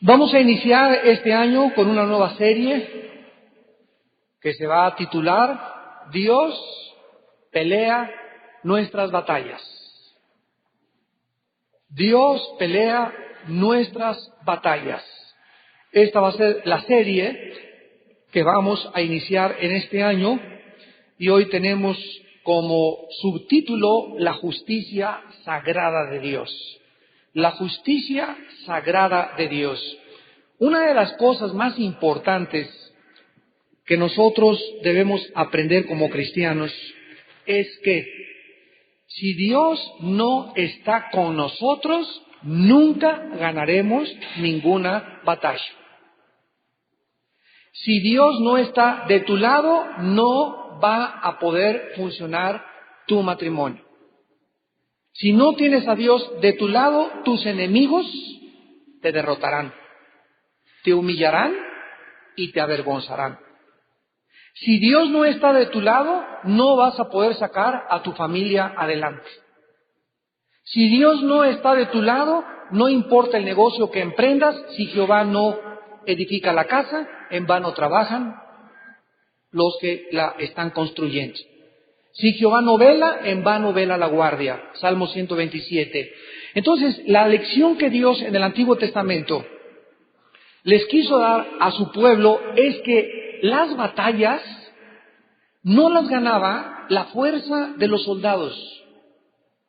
Vamos a iniciar este año con una nueva serie que se va a titular Dios pelea nuestras batallas. Dios pelea nuestras batallas. Esta va a ser la serie que vamos a iniciar en este año y hoy tenemos como subtítulo la justicia sagrada de Dios. La justicia sagrada de Dios. Una de las cosas más importantes que nosotros debemos aprender como cristianos es que si Dios no está con nosotros, nunca ganaremos ninguna batalla. Si Dios no está de tu lado, no va a poder funcionar tu matrimonio. Si no tienes a Dios de tu lado, tus enemigos te derrotarán, te humillarán y te avergonzarán. Si Dios no está de tu lado, no vas a poder sacar a tu familia adelante. Si Dios no está de tu lado, no importa el negocio que emprendas, si Jehová no edifica la casa, en vano trabajan los que la están construyendo. Si Jehová no vela, en vano vela la guardia. Salmo 127. Entonces, la lección que Dios en el Antiguo Testamento les quiso dar a su pueblo es que las batallas no las ganaba la fuerza de los soldados,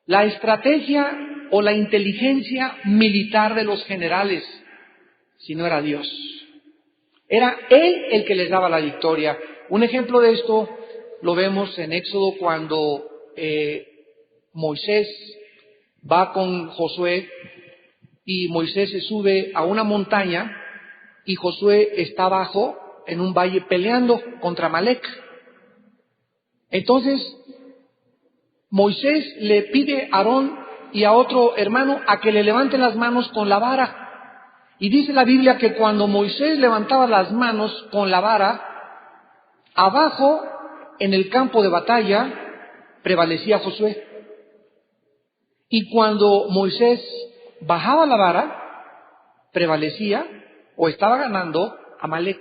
la estrategia o la inteligencia militar de los generales, sino era Dios. Era Él el que les daba la victoria. Un ejemplo de esto lo vemos en Éxodo cuando Moisés va con Josué y Moisés se sube a una montaña y Josué está abajo en un valle peleando contra Amalec. Entonces Moisés le pide a Aarón y a otro hermano a que le levanten las manos con la vara. Y dice la Biblia que cuando Moisés levantaba las manos con la vara, abajo en el campo de batalla prevalecía Josué. Y cuando Moisés bajaba la vara, prevalecía o estaba ganando Amalec.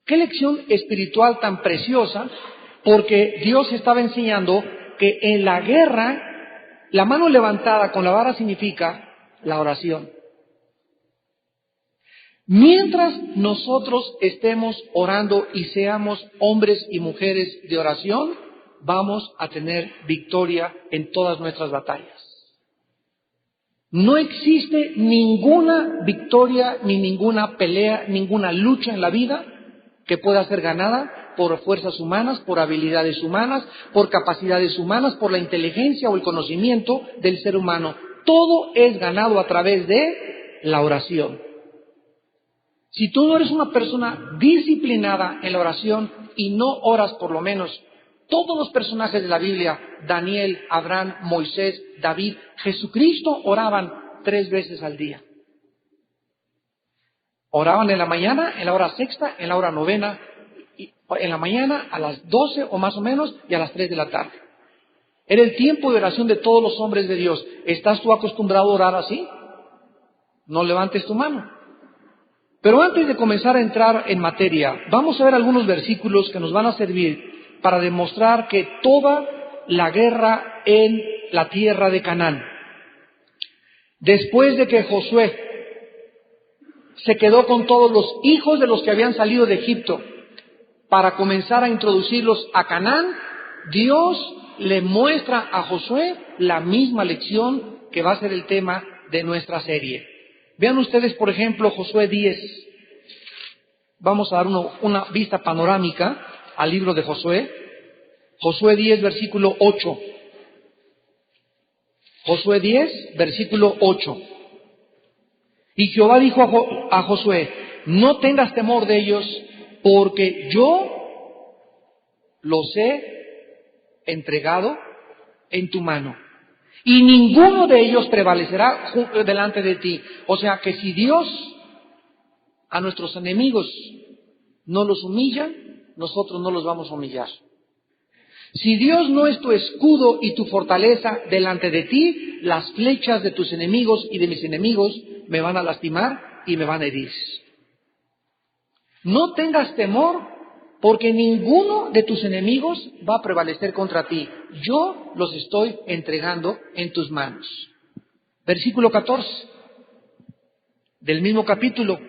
Qué lección espiritual tan preciosa, porque Dios estaba enseñando que en la guerra la mano levantada con la vara significa la oración. Mientras nosotros estemos orando y seamos hombres y mujeres de oración, vamos a tener victoria en todas nuestras batallas. No existe ninguna victoria, ni ninguna pelea, ninguna lucha en la vida que pueda ser ganada por fuerzas humanas, por habilidades humanas, por capacidades humanas, por la inteligencia o el conocimiento del ser humano. Todo es ganado a través de la oración. Si tú no eres una persona disciplinada en la oración y no oras por lo menos, todos los personajes de la Biblia, Daniel, Abraham, Moisés, David, Jesucristo, oraban 3 veces al día. Oraban en la mañana, en la hora sexta, en la hora novena, en la mañana a las 12 o más o menos y a las 3 de la tarde. Era el tiempo de oración de todos los hombres de Dios. ¿Estás tú acostumbrado a orar así? No levantes tu mano. Pero antes de comenzar a entrar en materia, vamos a ver algunos versículos que nos van a servir para demostrar que toda la guerra en la tierra de Canaán, después de que Josué se quedó con todos los hijos de los que habían salido de Egipto para comenzar a introducirlos a Canaán, Dios le muestra a Josué la misma lección que va a ser el tema de nuestra serie. Vean ustedes, por ejemplo, Josué 10. Vamos a dar una vista panorámica al libro de Josué. Josué 10, versículo 8. Josué 10, versículo 8. Y Jehová dijo a Josué, no tengas temor de ellos, porque yo los he entregado en tu mano. Y ninguno de ellos prevalecerá delante de ti. O sea que si Dios a nuestros enemigos no los humilla, nosotros no los vamos a humillar. Si Dios no es tu escudo y tu fortaleza delante de ti, las flechas de tus enemigos y de mis enemigos me van a lastimar y me van a herir. No tengas temor, porque ninguno de tus enemigos va a prevalecer contra ti. Yo los estoy entregando en tus manos. Versículo 14 del mismo capítulo.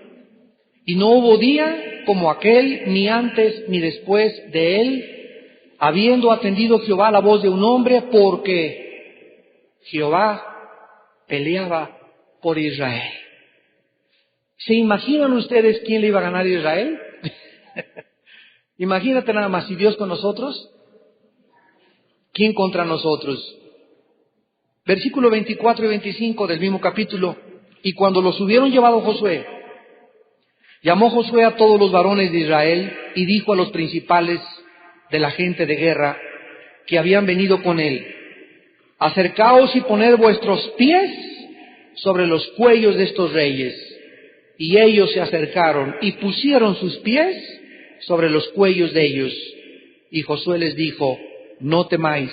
Y no hubo día como aquel, ni antes ni después de él, habiendo atendido Jehová la voz de un hombre, porque Jehová peleaba por Israel. ¿Se imaginan ustedes quién le iba a ganar a Israel? Imagínate nada más, si Dios con nosotros, ¿quién contra nosotros? Versículo 24 y 25 del mismo capítulo. Y cuando los hubieron llevado Josué, llamó Josué a todos los varones de Israel y dijo a los principales de la gente de guerra que habían venido con él: acercaos y poned vuestros pies sobre los cuellos de estos reyes. Y ellos se acercaron y pusieron sus pies sobre los cuellos de ellos. Y Josué les dijo: no temáis,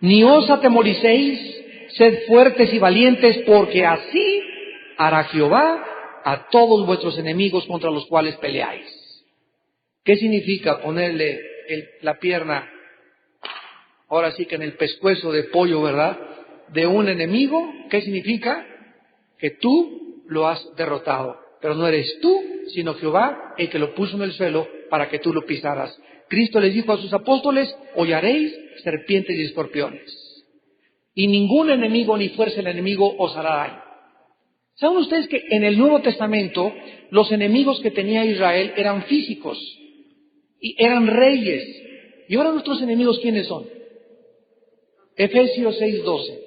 ni os atemoricéis, sed fuertes y valientes, porque así hará Jehová a todos vuestros enemigos contra los cuales peleáis. ¿Qué significa ponerle la pierna, ahora sí que en el pescuezo de pollo, verdad, de un enemigo? ¿Qué significa? Que tú lo has derrotado, pero no eres tú, sino Jehová el que lo puso en el suelo para que tú lo pisaras. Cristo les dijo a sus apóstoles: hollaréis serpientes y escorpiones, y ningún enemigo ni fuerza del enemigo os hará daño. ¿Saben ustedes que en el Nuevo Testamento los enemigos que tenía Israel eran físicos y eran reyes? Y ahora nuestros enemigos, ¿quiénes son? Efesios 6:12.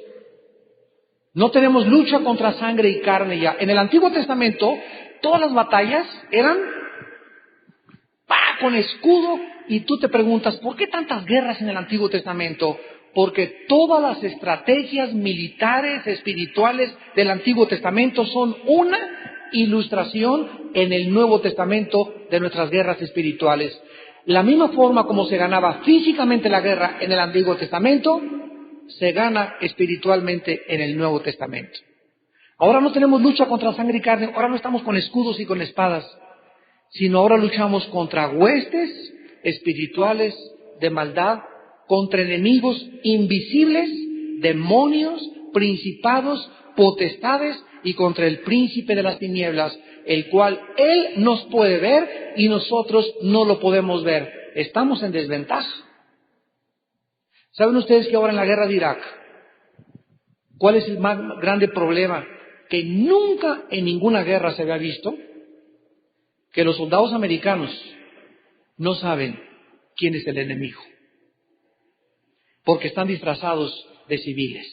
No tenemos lucha contra sangre y carne ya. En el Antiguo Testamento todas las batallas eran con escudo, y tú te preguntas, ¿por qué tantas guerras en el Antiguo Testamento? Porque todas las estrategias militares, espirituales del Antiguo Testamento son una ilustración en el Nuevo Testamento de nuestras guerras espirituales. La misma forma como se ganaba físicamente la guerra en el Antiguo Testamento, se gana espiritualmente en el Nuevo Testamento. Ahora no tenemos lucha contra sangre y carne, ahora no estamos con escudos y con espadas, sino ahora luchamos contra huestes espirituales de maldad, contra enemigos invisibles, demonios, principados, potestades, y contra el príncipe de las tinieblas, el cual él nos puede ver y nosotros no lo podemos ver. Estamos en desventaja. ¿Saben ustedes que ahora en la guerra de Irak, cuál es el más grande problema que nunca en ninguna guerra se había visto? Que los soldados americanos no saben quién es el enemigo, porque están disfrazados de civiles.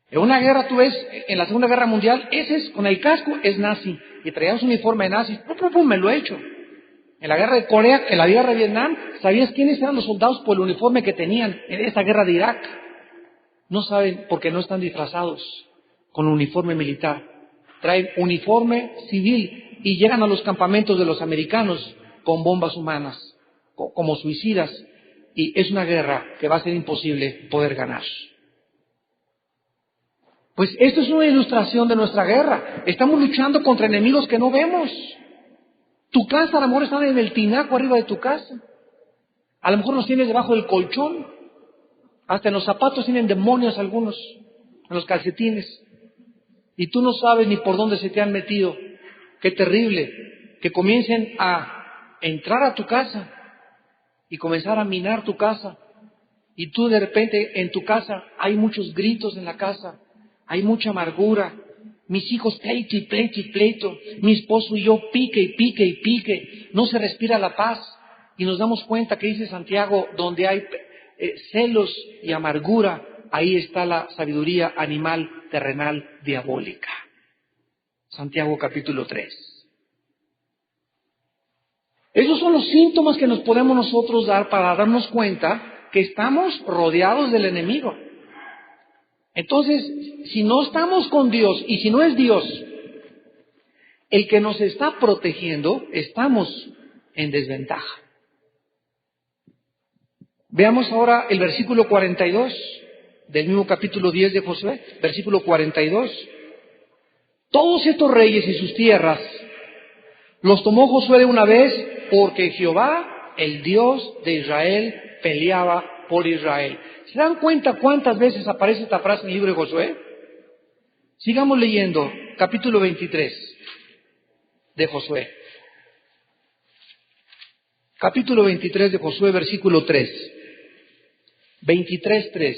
En una guerra, tú ves, en la Segunda Guerra Mundial, ese es, con el casco es nazi, y traían su uniforme de nazi. Me lo he hecho. En la guerra de Corea, en la guerra de Vietnam, ¿sabías quiénes eran los soldados por el uniforme que tenían en esta guerra de Irak? No saben porque no están disfrazados con uniforme militar. Traen uniforme civil y llegan a los campamentos de los americanos con bombas humanas, como suicidas, y es una guerra que va a ser imposible poder ganar. Pues esto es una ilustración de nuestra guerra. Estamos luchando contra enemigos que no vemos. Tu casa, a lo mejor, está en el tinaco arriba de tu casa. A lo mejor los tienes debajo del colchón. Hasta en los zapatos tienen demonios algunos, en los calcetines. Y tú no sabes ni por dónde se te han metido. Qué terrible que comiencen a entrar a tu casa y comenzar a minar tu casa. Y tú de repente en tu casa hay muchos gritos en la casa, hay mucha amargura. Mis hijos pleito y pleito y pleito. Mi esposo y yo pique y pique y pique. No se respira la paz. Y nos damos cuenta que dice Santiago, donde hay celos y amargura, ahí está la sabiduría animal, terrenal, diabólica. Santiago capítulo 3. Esos son los síntomas que nos podemos nosotros dar para darnos cuenta que estamos rodeados del enemigo. Entonces, si no estamos con Dios y si no es Dios el que nos está protegiendo, estamos en desventaja. Veamos ahora el versículo 42 del mismo capítulo 10 de Josué, versículo 42. Todos estos reyes y sus tierras los tomó Josué de una vez, porque Jehová, el Dios de Israel, peleaba por Israel. ¿Se dan cuenta cuántas veces aparece esta frase en el libro de Josué? Sigamos leyendo, capítulo 23 de Josué. Capítulo 23 de Josué, versículo 3. 23:3.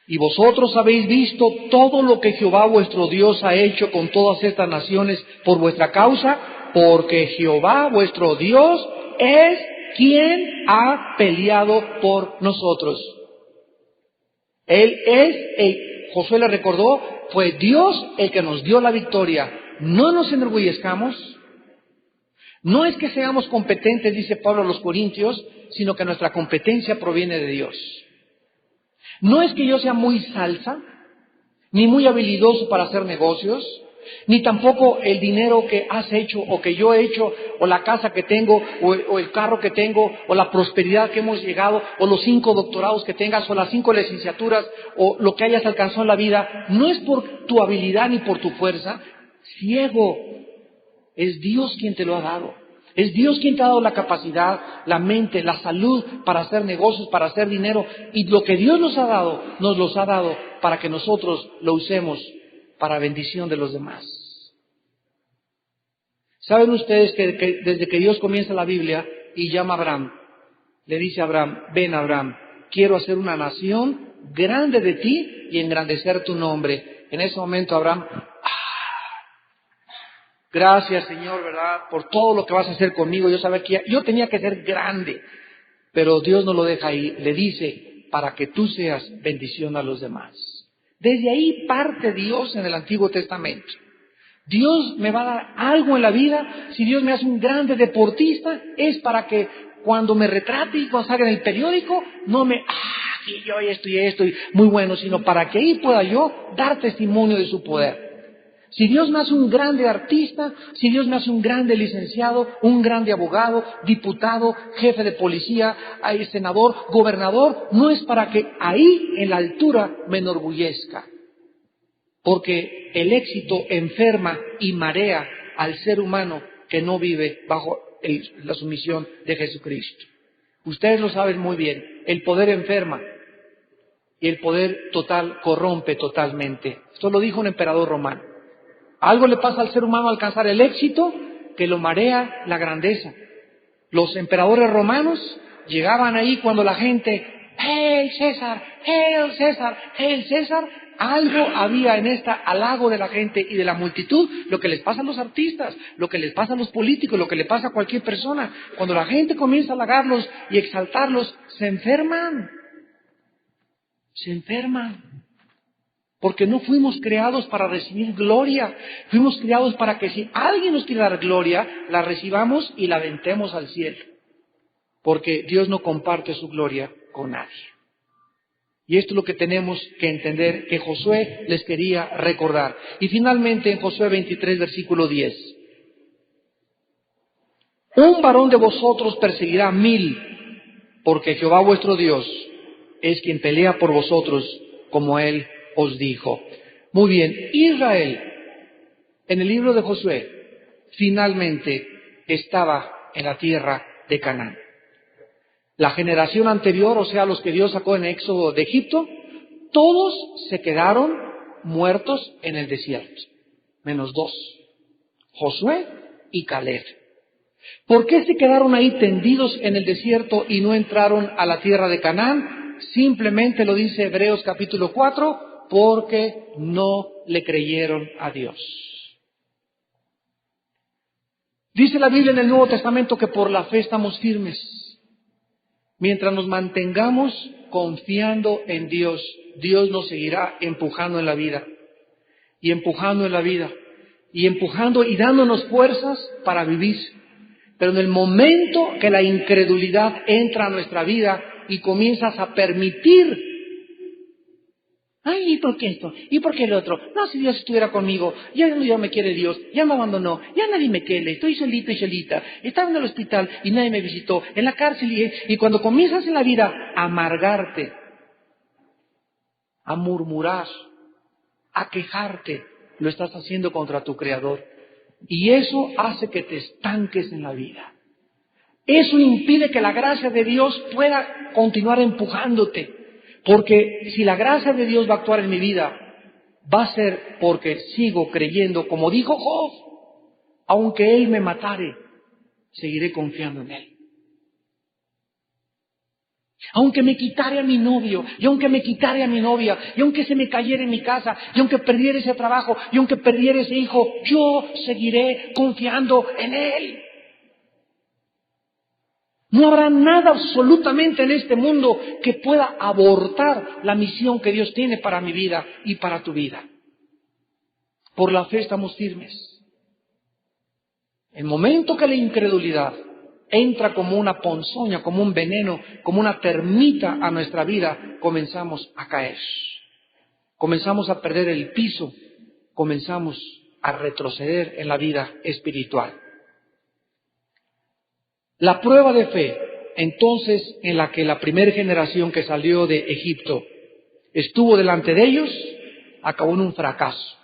Y vosotros habéis visto todo lo que Jehová vuestro Dios ha hecho con todas estas naciones por vuestra causa, porque Jehová vuestro Dios es quien ha peleado por nosotros. Él es, Josué le recordó, fue Dios el que nos dio la victoria. No nos enorgullezcamos. No es que seamos competentes, dice Pablo a los Corintios, sino que nuestra competencia proviene de Dios. No es que yo sea muy salsa, ni muy habilidoso para hacer negocios, ni tampoco el dinero que has hecho o que yo he hecho, o la casa que tengo, o el carro que tengo, o la prosperidad que hemos llegado, o los 5 doctorados que tengas, o las 5 licenciaturas, o lo que hayas alcanzado en la vida. No es por tu habilidad ni por tu fuerza. Ciego, es Dios quien te lo ha dado. Es Dios quien te ha dado la capacidad, la mente, la salud para hacer negocios, para hacer dinero. Y lo que Dios nos ha dado, nos los ha dado para que nosotros lo usemos para bendición de los demás. ¿Saben ustedes que desde que Dios comienza la Biblia y llama a Abraham, le dice a Abraham, ven Abraham, quiero hacer una nación grande de ti y engrandecer tu nombre? En ese momento Abraham, gracias Señor, ¿verdad? Por todo lo que vas a hacer conmigo. Yo sabía que yo tenía que ser grande, pero Dios no lo deja ahí. Le dice, para que tú seas bendición a los demás. Desde ahí parte Dios en el Antiguo Testamento. Dios me va a dar algo en la vida. Si Dios me hace un grande deportista, es para que cuando me retrate y cuando salga en el periódico, no me, y yo esto, y muy bueno, sino para que ahí pueda yo dar testimonio de su poder. Si Dios me hace un grande artista, si Dios me hace un grande licenciado, un grande abogado, diputado, jefe de policía, senador, gobernador, no es para que ahí en la altura me enorgullezca. Porque el éxito enferma y marea al ser humano que no vive bajo la sumisión de Jesucristo. Ustedes lo saben muy bien, el poder enferma y el poder total corrompe totalmente. Esto lo dijo un emperador romano. Algo le pasa al ser humano al alcanzar el éxito que lo marea la grandeza. Los emperadores romanos llegaban ahí cuando la gente, ¡Hail César! ¡Hail César! ¡Hail César! Algo había en este halago de la gente y de la multitud, lo que les pasa a los artistas, lo que les pasa a los políticos, lo que le pasa a cualquier persona. Cuando la gente comienza a halagarlos y exaltarlos, se enferman. Se enferman. Porque no fuimos creados para recibir gloria. Fuimos creados para que si alguien nos quiere dar gloria, la recibamos y la aventemos al cielo. Porque Dios no comparte su gloria con nadie. Y esto es lo que tenemos que entender, que Josué les quería recordar. Y finalmente en Josué 23, versículo 10. Un varón de vosotros perseguirá 1000, porque Jehová vuestro Dios es quien pelea por vosotros, como Él os dijo. Muy bien, Israel, en el libro de Josué, finalmente estaba en la tierra de Canaán. La generación anterior, o sea, los que Dios sacó en Éxodo de Egipto, todos se quedaron muertos en el desierto, menos 2, Josué y Caleb. ¿Por qué se quedaron ahí tendidos en el desierto y no entraron a la tierra de Canaán? Simplemente lo dice Hebreos capítulo 4, porque no le creyeron a Dios. Dice la Biblia en el Nuevo Testamento que por la fe estamos firmes. Mientras nos mantengamos confiando en Dios, Dios nos seguirá empujando en la vida, y empujando en la vida, y empujando y dándonos fuerzas para vivir. Pero en el momento que la incredulidad entra a nuestra vida y comienzas a permitir, ay, ¿y por qué esto? ¿Y por qué el otro? No, si Dios estuviera conmigo, ya no me quiere Dios, ya me abandonó, ya nadie me quiere, estoy solito y solita, estaba en el hospital y nadie me visitó, en la cárcel, y cuando comienzas en la vida a amargarte, a murmurar, a quejarte, lo estás haciendo contra tu Creador. Y eso hace que te estanques en la vida. Eso impide que la gracia de Dios pueda continuar empujándote. Porque si la gracia de Dios va a actuar en mi vida, va a ser porque sigo creyendo, como dijo Job, aunque Él me matare, seguiré confiando en Él. Aunque me quitare a mi novio, y aunque me quitare a mi novia, y aunque se me cayera en mi casa, y aunque perdiera ese trabajo, y aunque perdiera ese hijo, yo seguiré confiando en Él. No habrá nada absolutamente en este mundo que pueda abortar la misión que Dios tiene para mi vida y para tu vida. Por la fe estamos firmes. El momento que la incredulidad entra como una ponzoña, como un veneno, como una termita a nuestra vida, comenzamos a caer. Comenzamos a perder el piso, comenzamos a retroceder en la vida espiritual. La prueba de fe, entonces, en la que la primera generación que salió de Egipto estuvo delante de ellos, acabó en un fracaso.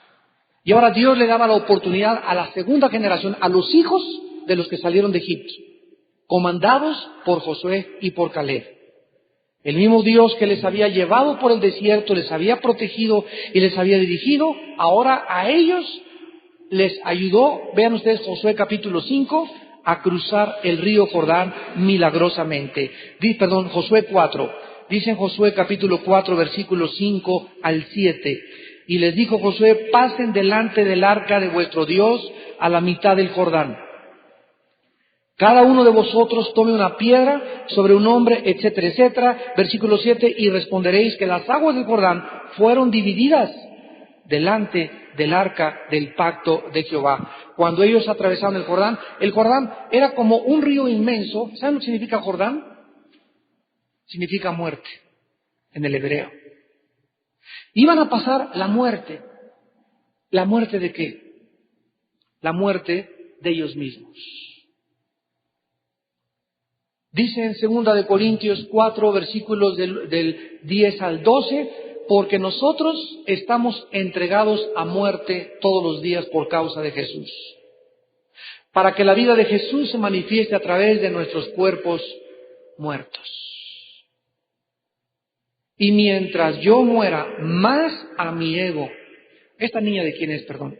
Y ahora Dios le daba la oportunidad a la segunda generación, a los hijos de los que salieron de Egipto, comandados por Josué y por Caleb. El mismo Dios que les había llevado por el desierto, les había protegido y les había dirigido, ahora a ellos les ayudó, vean ustedes Josué capítulo 5, a cruzar el río Jordán milagrosamente. Josué 4. Dice en Josué capítulo 4, versículos 5 al 7. Y les dijo Josué, pasen delante del arca de vuestro Dios a la mitad del Jordán. Cada uno de vosotros tome una piedra sobre un hombre, etcétera, etcétera. Versículo 7, y responderéis que las aguas del Jordán fueron divididas delante del arca del pacto de Jehová. Cuando ellos atravesaron el Jordán era como un río inmenso. ¿Saben lo que significa Jordán? Significa muerte en el hebreo. Iban a pasar la muerte. ¿La muerte de qué? La muerte de ellos mismos. Dice en 2 de Corintios 4, versículos del 10 al 12, porque nosotros estamos entregados a muerte todos los días por causa de Jesús, para que la vida de Jesús se manifieste a través de nuestros cuerpos muertos. Y mientras yo muera más a mi ego, ¿esta niña de quién es, perdón?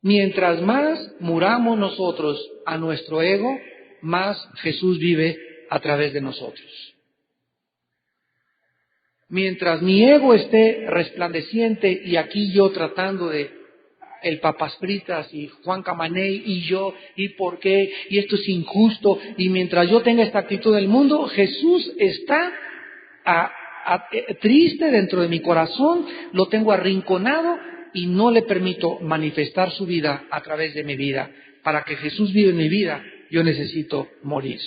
Mientras más muramos nosotros a nuestro ego, más Jesús vive a través de nosotros. Mientras mi ego esté resplandeciente y aquí yo tratando de el Papas Fritas y Juan Camaney y yo y por qué y esto es injusto, y mientras yo tenga esta actitud del mundo, Jesús está triste dentro de mi corazón, lo tengo arrinconado y no le permito manifestar su vida a través de mi vida. Para que Jesús viva en mi vida, yo necesito morir.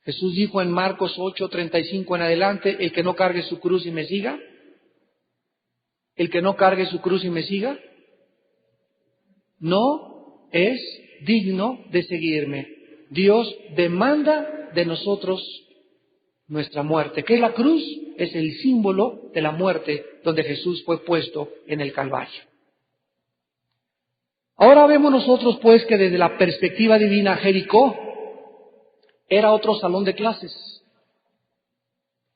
Jesús dijo en Marcos 8:35 en adelante, el que no cargue su cruz y me siga, el que no cargue su cruz y me siga, no es digno de seguirme. Dios demanda de nosotros nuestra muerte. ¿Qué es la cruz? Es el símbolo de la muerte donde Jesús fue puesto en el Calvario. Ahora vemos nosotros pues que desde la perspectiva divina Jericó era otro salón de clases.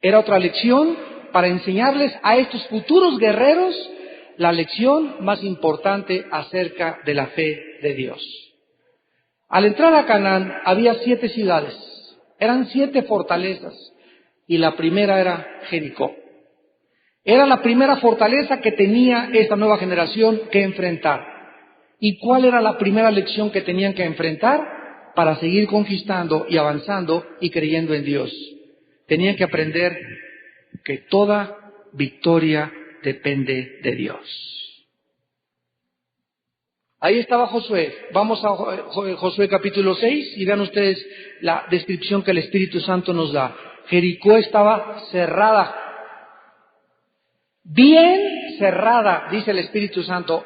Era otra lección para enseñarles a estos futuros guerreros la lección más importante acerca de la fe de Dios. Al entrar a Canaán había 7 ciudades, eran 7 fortalezas y la primera era Jericó. Era la primera fortaleza que tenía esta nueva generación que enfrentar. ¿Y cuál era la primera lección que tenían que enfrentar? Para seguir conquistando y avanzando y creyendo en Dios. Tenían que aprender que toda victoria depende de Dios. Ahí estaba Josué. Vamos a Josué capítulo 6 y vean ustedes la descripción que el Espíritu Santo nos da. Jericó estaba cerrada. Bien cerrada, dice el Espíritu Santo.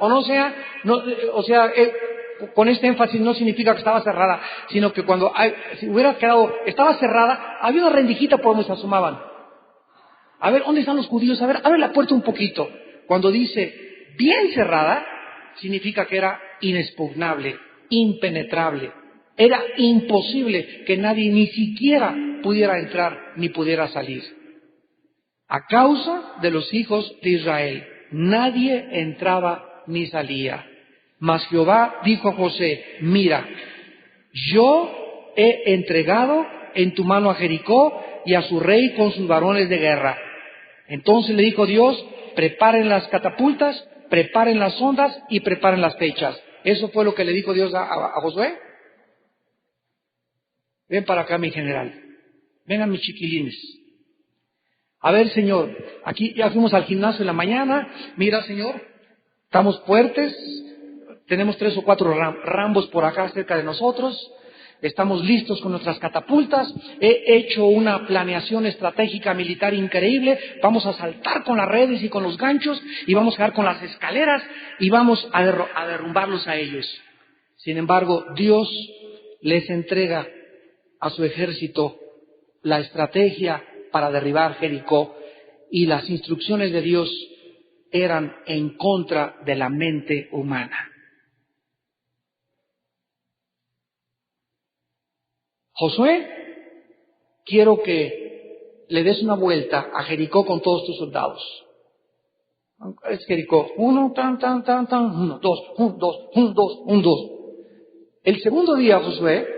Con este énfasis no significa que estaba cerrada, sino que si hubiera quedado, estaba cerrada, había una rendijita por donde se asomaban. A ver, ¿dónde están los judíos? A ver, abre la puerta un poquito. Cuando dice bien cerrada, significa que era inexpugnable, impenetrable. Era imposible que nadie ni siquiera pudiera entrar ni pudiera salir. A causa de los hijos de Israel, nadie entraba ni salía. Mas Jehová dijo a José, mira, yo he entregado en tu mano a Jericó y a su rey con sus varones de guerra. Entonces le dijo Dios, preparen las catapultas, preparen las ondas y preparen las flechas. Eso fue lo que le dijo Dios a Josué. Ven para acá, mi general. Vengan mis chiquilines. A ver, Señor, aquí ya fuimos al gimnasio en la mañana. Mira, Señor, estamos fuertes. Tenemos 3 o 4 rambos por acá cerca de nosotros. Estamos listos con nuestras catapultas. He hecho una planeación estratégica militar increíble. Vamos a saltar con las redes y con los ganchos y vamos a quedar con las escaleras y vamos a derrumbarlos a ellos. Sin embargo, Dios les entrega a su ejército la estrategia para derribar Jericó y las instrucciones de Dios eran en contra de la mente humana. Josué, quiero que le des una vuelta a Jericó con todos tus soldados. Es Jericó, 1, 1, 2, 1, 2, 1, 2, 1, 2. El segundo día, Josué,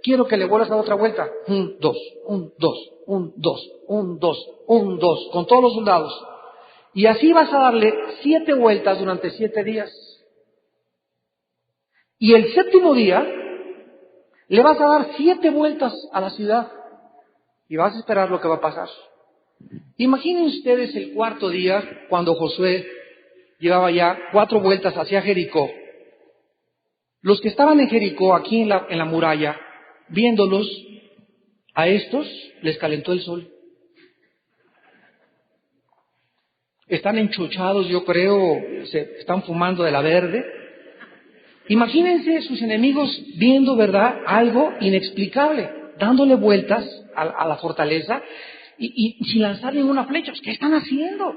quiero que le vuelvas a dar otra vuelta. 1, 2, 1, 2, 1, 2, 1, 2, 1, 2, con todos los soldados. Y así vas a darle 7 vueltas durante 7 días. Y el séptimo día, le vas a dar 7 vueltas a la ciudad. Y vas a esperar lo que va a pasar. Imaginen ustedes el cuarto día, cuando Josué llevaba ya 4 vueltas hacia Jericó. Los que estaban en Jericó, aquí en la muralla, viéndolos, a estos les calentó el sol. Están enchochados, yo creo, se están fumando de la verde. Imagínense sus enemigos viendo, ¿verdad?, algo inexplicable, dándole vueltas a la fortaleza y sin lanzar ninguna flecha. ¿Qué están haciendo?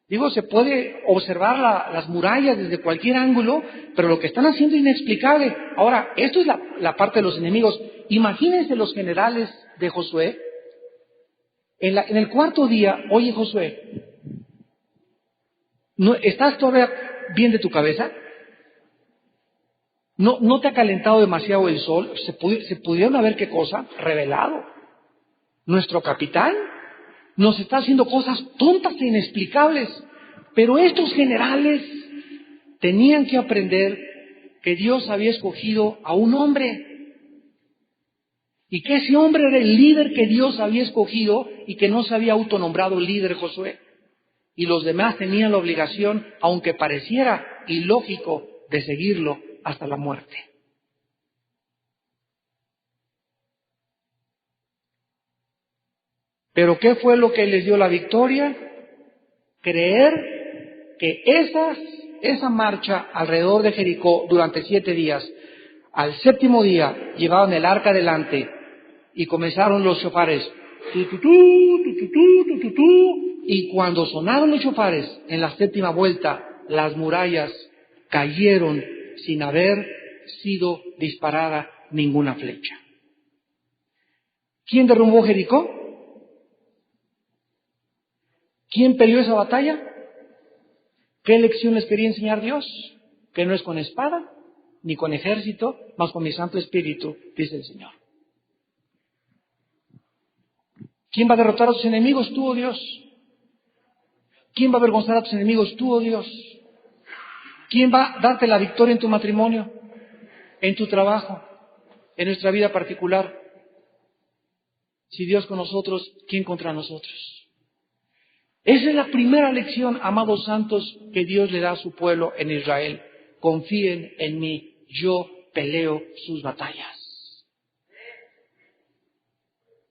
Digo, se puede observar las murallas desde cualquier ángulo, pero lo que están haciendo es inexplicable. Ahora, esto es la parte de los enemigos. Imagínense los generales de Josué. En el cuarto día, oye Josué, ¿estás todavía bien de tu cabeza? ¿No te ha calentado demasiado el sol? ¿Se pudieron haber qué cosa? Revelado. Nuestro capitán nos está haciendo cosas tontas e inexplicables. Pero estos generales tenían que aprender que Dios había escogido a un hombre. Y que ese hombre era el líder que Dios había escogido y que no se había autonombrado líder Josué. Y los demás tenían la obligación, aunque pareciera ilógico, de seguirlo hasta la muerte. ¿Pero qué fue lo que les dio la victoria? Creer que esa marcha alrededor de Jericó durante 7 días, al séptimo día llevaban el arca adelante y comenzaron los shofares. Y cuando sonaron los shofares en la séptima vuelta, las murallas cayeron sin haber sido disparada ninguna flecha. ¿Quién derrumbó Jericó? ¿Quién peleó esa batalla? ¿Qué lección les quería enseñar Dios? Que no es con espada, ni con ejército, mas con mi Santo Espíritu, dice el Señor. ¿Quién va a derrotar a tus enemigos? Tú, oh Dios. ¿Quién va a avergonzar a tus enemigos? Tú, oh Dios. ¿Quién va a darte la victoria en tu matrimonio, en tu trabajo, en nuestra vida particular? Si Dios con nosotros, ¿quién contra nosotros? Esa es la primera lección, amados santos, que Dios le da a su pueblo en Israel. Confíen en mí, yo peleo sus batallas.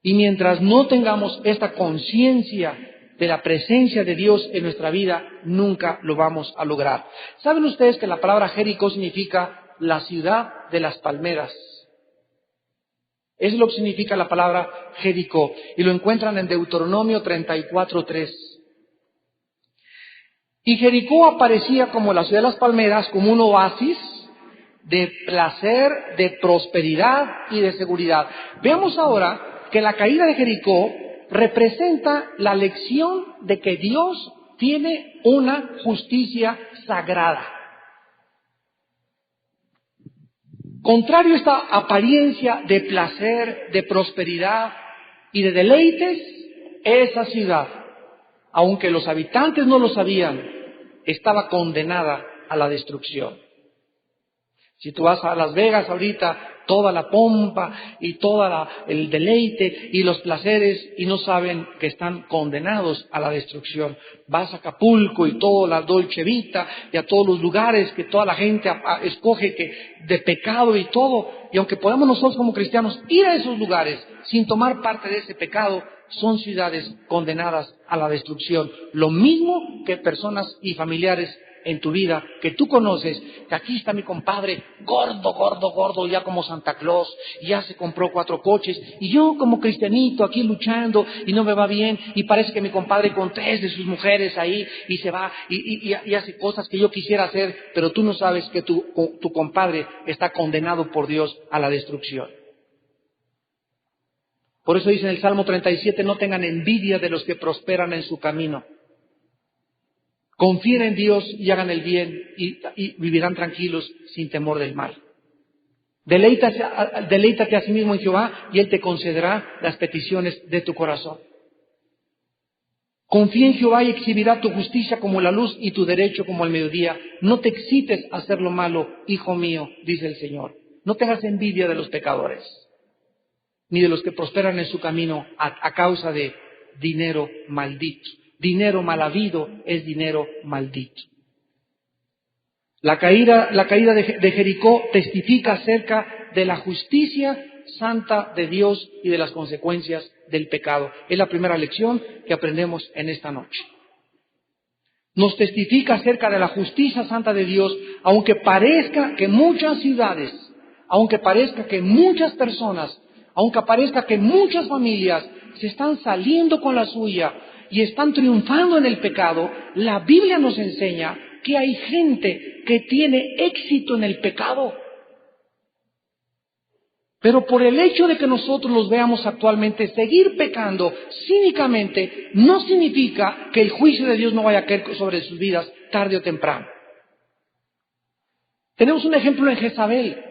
Y mientras no tengamos esta conciencia de la presencia de Dios en nuestra vida, nunca lo vamos a lograr. ¿Saben ustedes que la palabra Jericó significa la ciudad de las palmeras? Eso es lo que significa la palabra Jericó. Y lo encuentran en Deuteronomio 34:3. Y Jericó aparecía como la ciudad de las palmeras, como un oasis de placer, de prosperidad y de seguridad. Veamos ahora que la caída de Jericó representa la lección de que Dios tiene una justicia sagrada. Contrario a esta apariencia de placer, de prosperidad y de deleites, esa ciudad, aunque los habitantes no lo sabían, estaba condenada a la destrucción. Si tú vas a Las Vegas ahorita, toda la pompa y todo el deleite y los placeres, y no saben que están condenados a la destrucción. Vas a Acapulco y toda la Dolce Vita y a todos los lugares que toda la gente escoge de pecado y todo. Y aunque podamos nosotros como cristianos ir a esos lugares sin tomar parte de ese pecado, son ciudades condenadas a la destrucción. Lo mismo que personas y familiares en tu vida que tú conoces, que aquí está mi compadre, gordo, ya como Santa Claus, ya se compró 4 coches, y yo como cristianito aquí luchando, y no me va bien, y parece que mi compadre con 3 de sus mujeres ahí, y se va, y hace cosas que yo quisiera hacer, pero tú no sabes que tu compadre está condenado por Dios a la destrucción. Por eso dice en el Salmo 37, no tengan envidia de los que prosperan en su camino. Confíen en Dios y hagan el bien y vivirán tranquilos sin temor del mal. Deleítate a sí mismo en Jehová y Él te concederá las peticiones de tu corazón. Confía en Jehová y exhibirá tu justicia como la luz y tu derecho como el mediodía. No te excites a hacer lo malo, hijo mío, dice el Señor. No tengas envidia de los pecadores, ni de los que prosperan en su camino a causa de dinero maldito. Dinero mal habido es dinero maldito. La caída de Jericó testifica acerca de la justicia santa de Dios y de las consecuencias del pecado. Es la primera lección que aprendemos en esta noche. Nos testifica acerca de la justicia santa de Dios, aunque parezca que muchas ciudades, aunque parezca que muchas personas, aunque parezca que muchas familias se están saliendo con la suya y están triunfando en el pecado, la Biblia nos enseña que hay gente que tiene éxito en el pecado. Pero por el hecho de que nosotros los veamos actualmente seguir pecando cínicamente, no significa que el juicio de Dios no vaya a caer sobre sus vidas tarde o temprano. Tenemos un ejemplo en Jezabel.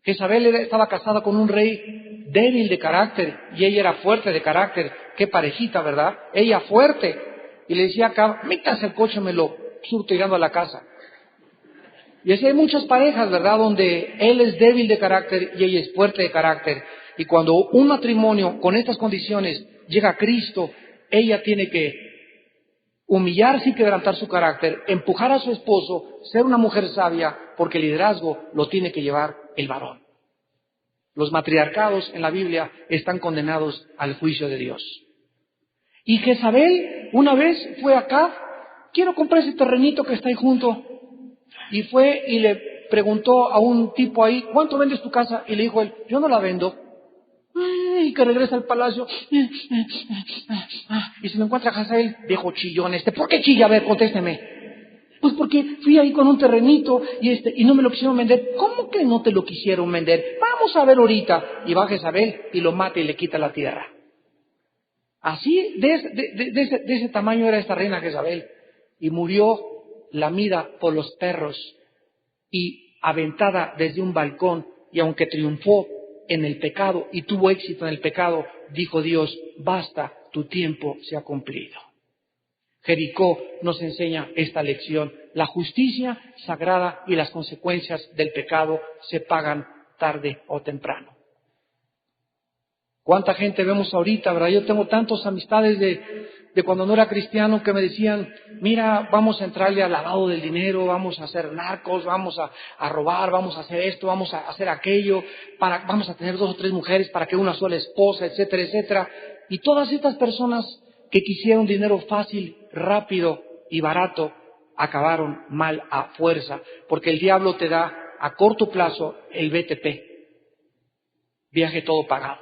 Jezabel estaba casada con un rey débil de carácter y ella era fuerte de carácter. Qué parejita, ¿verdad? Ella fuerte. Y le decía acá, métase el coche, me lo surto llegando a la casa. Y así hay muchas parejas, ¿verdad? Donde él es débil de carácter y ella es fuerte de carácter. Y cuando un matrimonio con estas condiciones llega a Cristo, ella tiene que humillarse y quebrantar su carácter, empujar a su esposo, ser una mujer sabia, porque el liderazgo lo tiene que llevar el varón. Los matriarcados en la Biblia están condenados al juicio de Dios. Y Jezabel una vez fue acá, quiero comprar ese terrenito que está ahí junto. Y fue y le preguntó a un tipo ahí, ¿cuánto vendes tu casa? Y le dijo él, yo no la vendo. Y que regresa al palacio. Y se lo encuentra Jezabel, viejo chillón ¿por qué chilla? A ver, contésteme. Pues porque fui ahí con un terrenito y no me lo quisieron vender. ¿Cómo que no te lo quisieron vender? Vamos a ver ahorita. Y va Jezabel y lo mata y le quita la tierra. Así, de ese tamaño era esta reina Jezabel. Y murió lamida por los perros y aventada desde un balcón. Y aunque triunfó en el pecado y tuvo éxito en el pecado, dijo Dios, basta, tu tiempo se ha cumplido. Jericó nos enseña esta lección. La justicia sagrada y las consecuencias del pecado se pagan tarde o temprano. ¿Cuánta gente vemos ahorita, verdad? Yo tengo tantas amistades de cuando no era cristiano que me decían, mira, vamos a entrarle al lavado del dinero, vamos a hacer narcos, vamos a robar, vamos a hacer esto, vamos a hacer aquello, vamos a tener 2 o 3 mujeres para que una sola esposa, etcétera, etcétera. Y todas estas personas que quisieron dinero fácil, rápido y barato, acabaron mal a fuerza, porque el diablo te da a corto plazo el BTP. viaje todo pagado.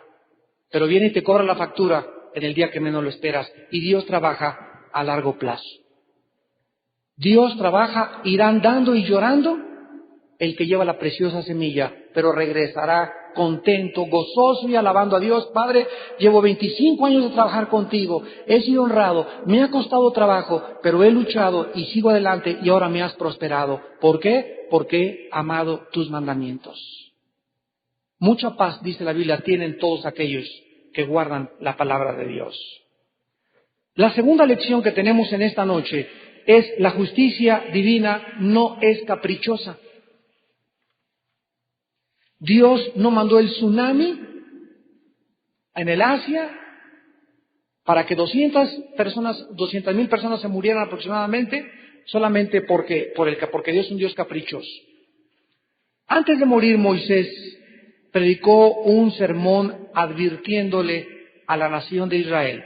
Pero viene y te cobra la factura en el día que menos lo esperas. Y Dios trabaja a largo plazo. Dios trabaja, irá andando y llorando el que lleva la preciosa semilla, pero regresará contento, gozoso y alabando a Dios. Padre, llevo 25 años de trabajar contigo, he sido honrado, me ha costado trabajo, pero he luchado y sigo adelante y ahora me has prosperado. ¿Por qué? Porque he amado tus mandamientos. Mucha paz, dice la Biblia, tienen todos aquellos que guardan la palabra de Dios. La segunda lección que tenemos en esta noche es: la justicia divina no es caprichosa. Dios no mandó el tsunami en el Asia para que 200,000 personas se murieran aproximadamente, solamente porque Dios es un Dios caprichoso. Antes de morir, Moisés predicó un sermón advirtiéndole a la nación de Israel: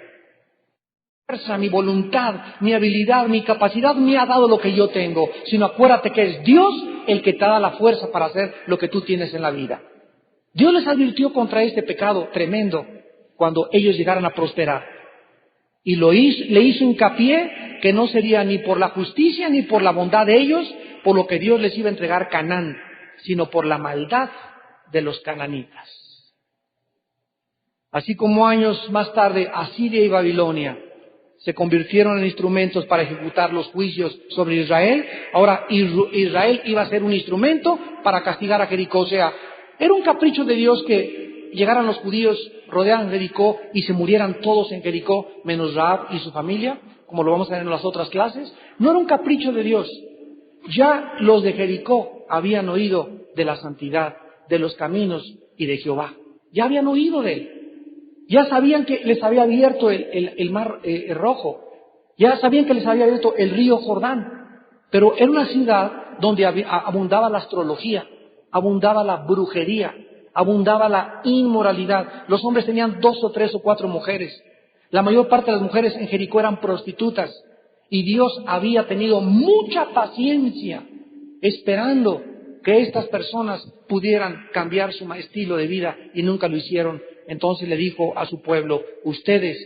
mi voluntad, mi habilidad, mi capacidad me ha dado lo que yo tengo, sino acuérdate que es Dios el que te da la fuerza para hacer lo que tú tienes en la vida. Dios les advirtió contra este pecado tremendo cuando ellos llegaran a prosperar. Y le hizo hincapié que no sería ni por la justicia ni por la bondad de ellos por lo que Dios les iba a entregar Canaán, sino por la maldad de los cananitas. Así como años más tarde Asiria y Babilonia se convirtieron en instrumentos para ejecutar los juicios sobre Israel, ahora Israel iba a ser un instrumento para castigar a Jericó. O sea, era un capricho de Dios que llegaran los judíos, rodearan Jericó y se murieran todos en Jericó, menos Rahab y su familia, como lo vamos a ver en las otras clases. No era un capricho de Dios. Ya los de Jericó habían oído de la santidad, de los caminos y de Jehová. Ya habían oído de él. Ya sabían que les había abierto el mar rojo. Ya sabían que les había abierto el río Jordán. Pero era una ciudad donde abundaba la astrología, abundaba la brujería, abundaba la inmoralidad. Los hombres tenían 2 o 3 o 4 mujeres. La mayor parte de las mujeres en Jericó eran prostitutas. Y Dios había tenido mucha paciencia esperando que estas personas pudieran cambiar su estilo de vida y nunca lo hicieron. Entonces le dijo a su pueblo: ustedes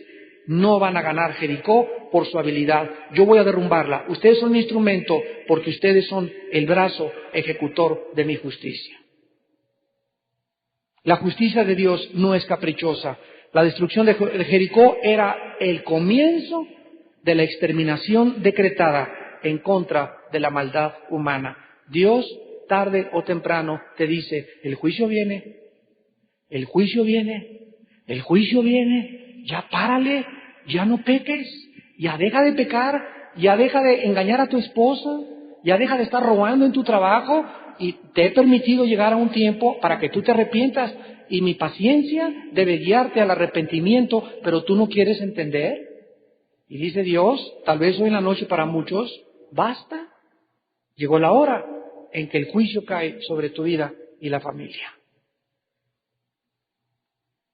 no van a ganar Jericó por su habilidad, yo voy a derrumbarla. Ustedes son mi instrumento porque ustedes son el brazo ejecutor de mi justicia. La justicia de Dios no es caprichosa. La destrucción de Jericó era el comienzo de la exterminación decretada en contra de la maldad humana. Dios, tarde o temprano, te dice: el juicio viene, el juicio viene, el juicio viene, ya párale, ya no peques, ya deja de pecar, ya deja de engañar a tu esposa, ya deja de estar robando en tu trabajo, y te he permitido llegar a un tiempo para que tú te arrepientas, y mi paciencia debe guiarte al arrepentimiento, pero tú no quieres entender. Y dice Dios, tal vez hoy en la noche para muchos, basta, llegó la hora en que el juicio cae sobre tu vida y la familia.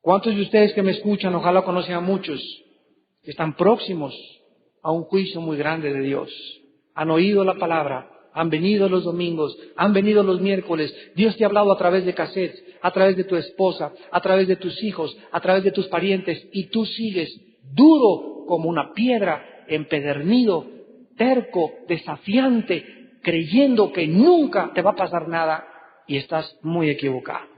¿Cuántos de ustedes que me escuchan, ojalá conocen a muchos, que están próximos a un juicio muy grande de Dios? Han oído la palabra, han venido los domingos, han venido los miércoles, Dios te ha hablado a través de cassettes, a través de tu esposa, a través de tus hijos, a través de tus parientes, y tú sigues duro como una piedra, empedernido, terco, desafiante, creyendo que nunca te va a pasar nada, y estás muy equivocado.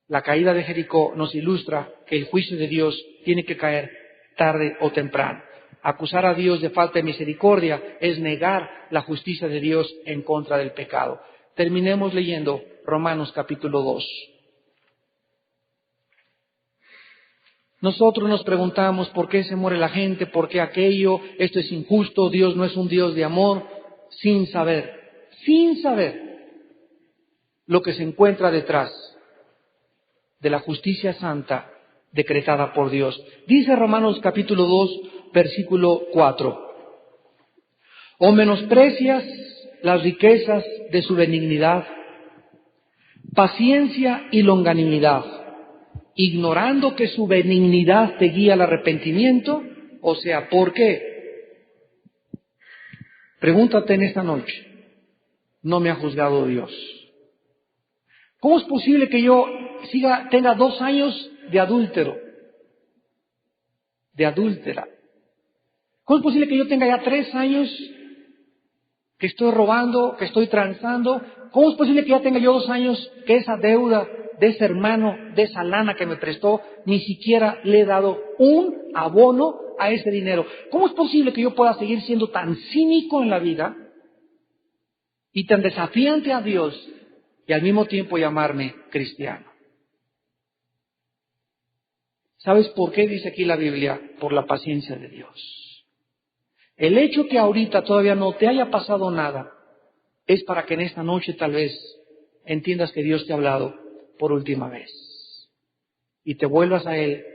La caída de Jericó nos ilustra que el juicio de Dios tiene que caer tarde o temprano. Acusar a Dios de falta de misericordia es negar la justicia de Dios en contra del pecado. Terminemos leyendo Romanos capítulo 2. Nosotros nos preguntamos por qué se muere la gente, por qué aquello, esto es injusto, Dios no es un Dios de amor, sin saber lo que se encuentra detrás de la justicia santa decretada por Dios. Dice Romanos capítulo 2, versículo 4. ¿O menosprecias las riquezas de su benignidad, paciencia y longanimidad, ignorando que su benignidad te guía al arrepentimiento? O sea, ¿por qué? Pregúntate en esta noche: ¿no me ha juzgado Dios? ¿Cómo es posible que yo tenga 2 años de adúltero? De adúltera. ¿Cómo es posible que yo tenga ya 3 años que estoy robando, que estoy transando? ¿Cómo es posible que ya tenga yo 2 años que esa deuda de ese hermano, de esa lana que me prestó, ni siquiera le he dado un abono a ese dinero? ¿Cómo es posible que yo pueda seguir siendo tan cínico en la vida y tan desafiante a Dios y al mismo tiempo llamarme cristiano? ¿Sabes por qué dice aquí la Biblia? Por la paciencia de Dios. El hecho que ahorita todavía no te haya pasado nada es para que en esta noche tal vez entiendas que Dios te ha hablado por última vez y te vuelvas a Él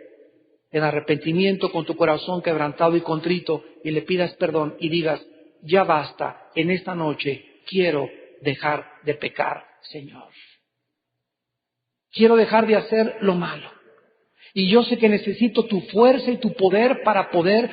en arrepentimiento con tu corazón quebrantado y contrito y le pidas perdón y digas: ya basta, en esta noche quiero dejar de pecar, Señor. Quiero dejar de hacer lo malo. Y yo sé que necesito tu fuerza y tu poder para poder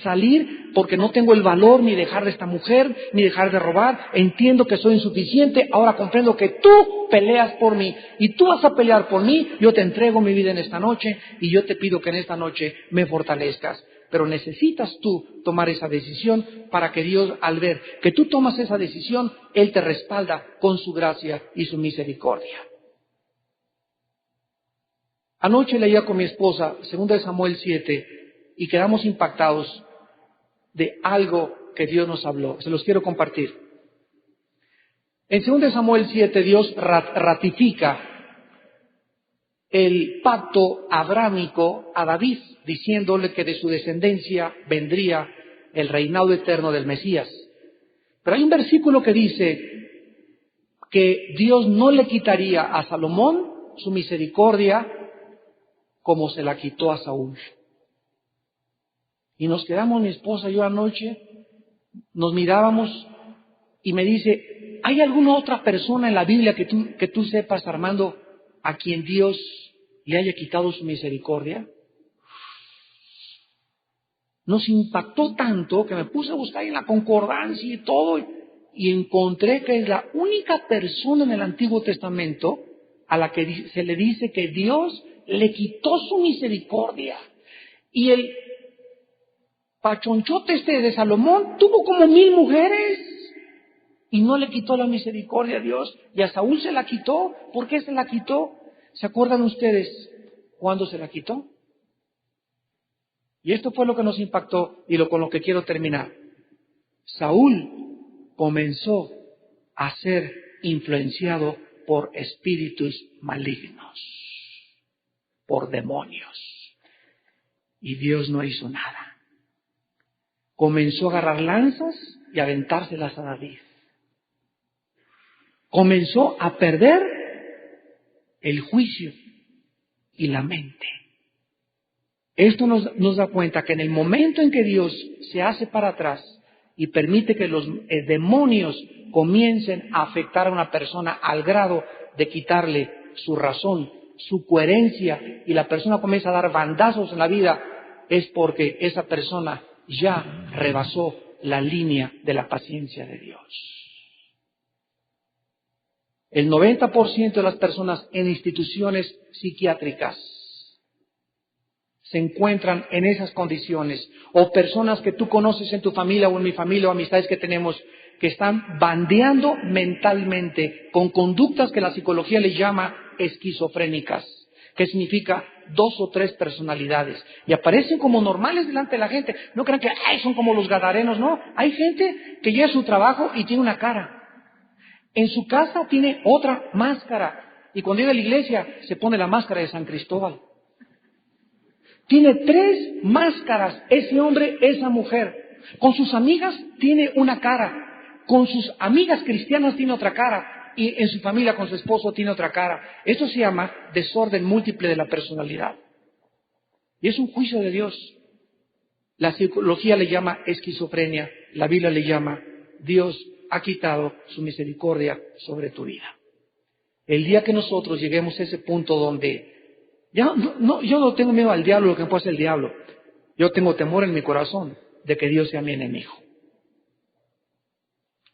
salir, porque no tengo el valor ni dejar de esta mujer, ni dejar de robar. Entiendo que soy insuficiente. Ahora comprendo que tú peleas por mí y tú vas a pelear por mí. Yo te entrego mi vida en esta noche y yo te pido que en esta noche me fortalezcas. Pero necesitas tú tomar esa decisión para que Dios, al ver que tú tomas esa decisión, Él te respalda con su gracia y su misericordia. Anoche leía con mi esposa 2 Samuel 7 y quedamos impactados de algo que Dios nos habló. Se los quiero compartir. En 2 Samuel 7 Dios ratifica el pacto abrámico a David, diciéndole que de su descendencia vendría el reinado eterno del Mesías. Pero hay un versículo que dice que Dios no le quitaría a Salomón su misericordia como se la quitó a Saúl. Y nos quedamos, mi esposa y yo anoche, nos mirábamos y me dice: ¿hay alguna otra persona en la Biblia que tú sepas, Armando, a quien Dios le haya quitado su misericordia? Nos impactó tanto que me puse a buscar en la concordancia y todo, y encontré que es la única persona en el Antiguo Testamento a la que se le dice que Dios le quitó su misericordia. Y el pachonchote de Salomón tuvo como 1000 mujeres y no le quitó la misericordia a Dios. Y a Saúl se la quitó. ¿Por qué se la quitó? ¿Se acuerdan ustedes cuándo se la quitó? Y esto fue lo que nos impactó y con lo que quiero terminar. Saúl comenzó a ser influenciado por espíritus malignos, por demonios. Y Dios no hizo nada. Comenzó a agarrar lanzas y aventárselas a David. Comenzó a perder el juicio y la mente. Esto nos da cuenta que en el momento en que Dios se hace para atrás y permite que los demonios comiencen a afectar a una persona al grado de quitarle su razón, su coherencia, y la persona comienza a dar bandazos en la vida, es porque esa persona ya rebasó la línea de la paciencia de Dios. El 90% de las personas en instituciones psiquiátricas se encuentran en esas condiciones, o personas que tú conoces en tu familia o en mi familia o amistades que tenemos, que están bandeando mentalmente con conductas que la psicología le llama esquizofrénicas, que significa 2 o 3 personalidades, y aparecen como normales delante de la gente. No crean que son como los gadarenos, no. Hay gente que llega a su trabajo y tiene una cara, en su casa tiene otra máscara, y cuando llega a la iglesia se pone la máscara de San Cristóbal. Tiene 3 máscaras, ese hombre, esa mujer. Con sus amigas tiene una cara, con sus amigas cristianas tiene otra cara, y en su familia con su esposo tiene otra cara. Esto se llama desorden múltiple de la personalidad. Y es un juicio de Dios. La psicología le llama esquizofrenia, la Biblia le llama Dios ha quitado su misericordia sobre tu vida. El día que nosotros lleguemos a ese punto donde yo no tengo miedo al diablo, lo que puede hacer el diablo. Yo tengo temor en mi corazón de que Dios sea mi enemigo.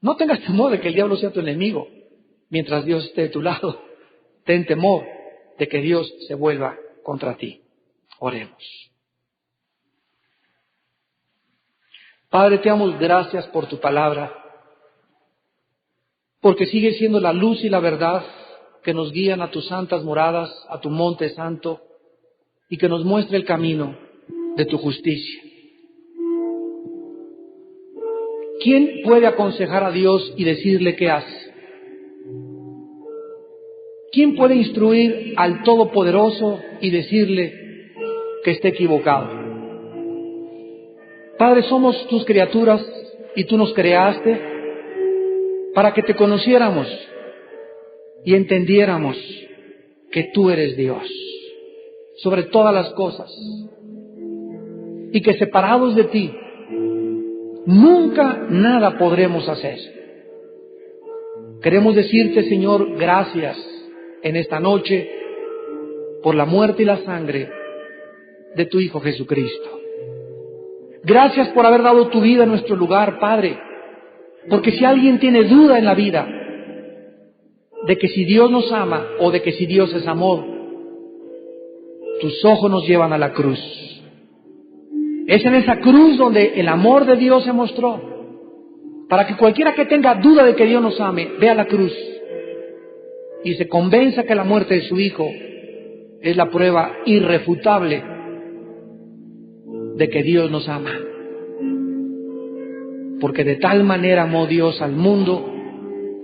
No tengas temor de que el diablo sea tu enemigo mientras Dios esté de tu lado. ten temor de que Dios se vuelva contra ti. Oremos. Padre, te damos gracias por tu palabra, porque sigue siendo la luz y la verdad que nos guían a tus santas moradas, a tu monte santo, y que nos muestra el camino de tu justicia. ¿Quién puede aconsejar a Dios y decirle qué hace? ¿Quién puede instruir al Todopoderoso y decirle que esté equivocado? Padre, somos tus criaturas y tú nos creaste para que te conociéramos y entendiéramos que tú eres Dios sobre todas las cosas y que separados de ti nunca nada podremos hacer. Queremos decirte, Señor, gracias en esta noche por la muerte y la sangre de tu Hijo Jesucristo. Gracias por haber dado tu vida en nuestro lugar, Padre, porque si alguien tiene duda en la vida de que si Dios nos ama o de que si Dios es amor, tus ojos nos llevan a la cruz. Es en esa cruz donde el amor de Dios se mostró, para que cualquiera que tenga duda de que Dios nos ame, vea la cruz y se convenza que la muerte de su Hijo es la prueba irrefutable de que Dios nos ama. Porque de tal manera amó Dios al mundo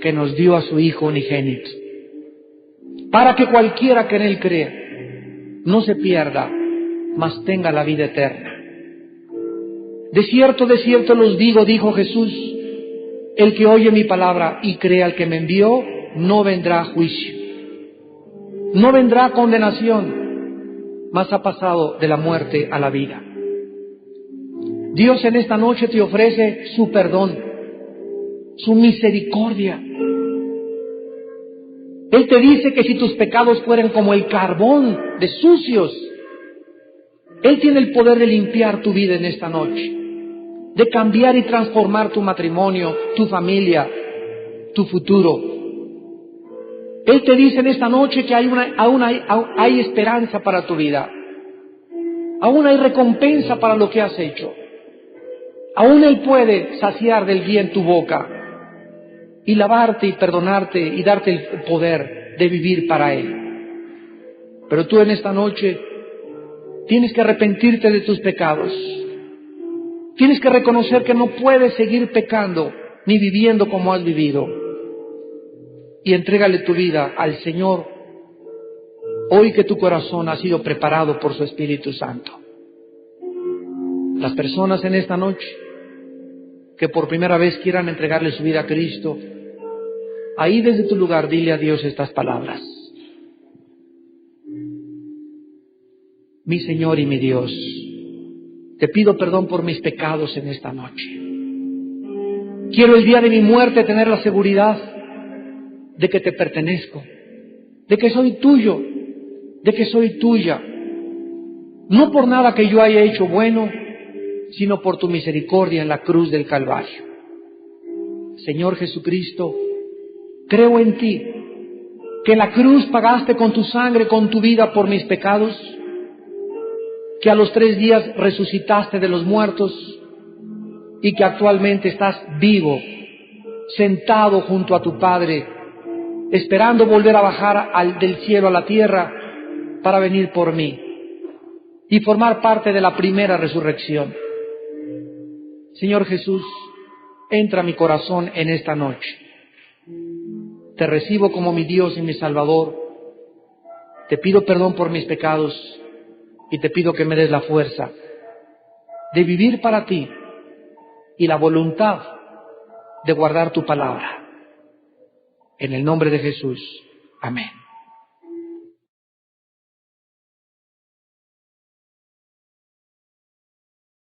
que nos dio a su Hijo unigénito, para que cualquiera que en Él crea no se pierda, mas tenga la vida eterna. De cierto los digo, dijo Jesús, el que oye mi palabra y cree al que me envió, no vendrá a juicio, no vendrá a condenación, mas ha pasado de la muerte a la vida. Dios en esta noche te ofrece su perdón, su misericordia. Él te dice que si tus pecados fueran como el carbón de sucios, Él tiene el poder de limpiar tu vida en esta noche, de cambiar y transformar tu matrimonio, tu familia, tu futuro. Él te dice en esta noche que aún hay esperanza para tu vida, aún hay recompensa para lo que has hecho. Aún Él puede saciar del bien tu boca y lavarte y perdonarte y darte el poder de vivir para Él. Pero tú en esta noche tienes que arrepentirte de tus pecados. Tienes que reconocer que no puedes seguir pecando ni viviendo como has vivido. Y entrégale tu vida al Señor hoy que tu corazón ha sido preparado por su Espíritu Santo. Las personas en esta noche que por primera vez quieran entregarle su vida a Cristo, ahí desde tu lugar dile a Dios estas palabras. Mi Señor y mi Dios, te pido perdón por mis pecados en esta noche. Quiero el día de mi muerte tener la seguridad de que te pertenezco, de que soy tuyo, de que soy tuya. No por nada que yo haya hecho bueno, sino por tu misericordia en la cruz del Calvario. Señor Jesucristo, creo en ti, que en la cruz pagaste con tu sangre, con tu vida por mis pecados, que a los 3 días resucitaste de los muertos y que actualmente estás vivo, sentado junto a tu Padre, esperando volver a bajar del cielo a la tierra para venir por mí y formar parte de la primera resurrección. Señor Jesús, entra a mi corazón en esta noche. Te recibo como mi Dios y mi Salvador. Te pido perdón por mis pecados y te pido que me des la fuerza de vivir para ti y la voluntad de guardar tu palabra. En el nombre de Jesús. Amén.